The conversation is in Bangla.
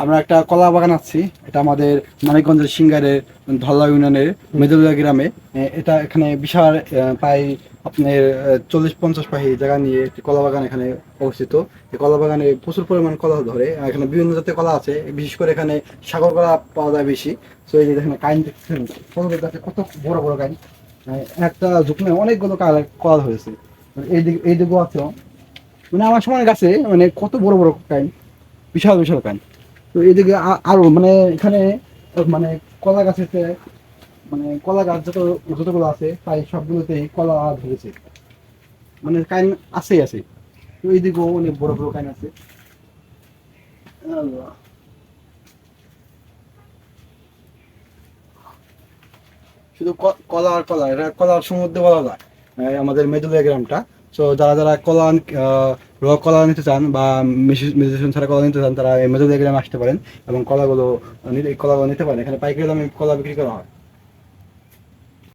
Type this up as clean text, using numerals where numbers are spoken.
আমরা একটা কলা বাগান আছি, এটা আমাদের মানিকগঞ্জের সিঙ্গারের ধল্লা ইউনিয়নের মেদুলিয়া গ্রামে। এটা এখানে বিশাল প্রায় আপনার 40-50 পাহি জায়গা নিয়ে একটি কলা বাগান এখানে অবস্থিত। এই কলা বাগানে প্রচুর পরিমাণ কলা ধরে, এখানে বিভিন্ন জাতের কলা আছে, বিশেষ করে এখানে সাগর কলা পাওয়া যায় বেশি। তো এই যে এখানে কাইন দেখছেন, কলার গাছে কত বড় বড় কাইন, একটা ঝুঁকনে অনেকগুলো কলা ধরেছে। এই দিকেও আছে, মানে আমার সমান গাছে মানে কত বড় বড় কাইন, বিশাল বিশাল কাইন। তো এইদিকে আরো মানে এখানে মানে কলা গাছেতে মানে কলা গাছ যতগুলো আছে প্রায় সবগুলোতেই কলা ধরেছে, মানে কাইন আছেই আছে। তো এইদিকেও অনেক বড় বড় কাইন আছে। আল্লাহ। শুধু কলা আর কলা, এটা কলার সমুদ্রে বলা যায় আমাদের মেদুলিয়া গ্রামটা। তো যারা যারা র কলা নিতে চান বা মেডিসিন ছাড়া কলা নিতে চান, তারা এই মেদুলিয়া গ্রামে আসতে পারেন এবং এই কলাগুলো নিতে পারেন। এখানে পাইকারি দামে কলা বিক্রি করা হয়।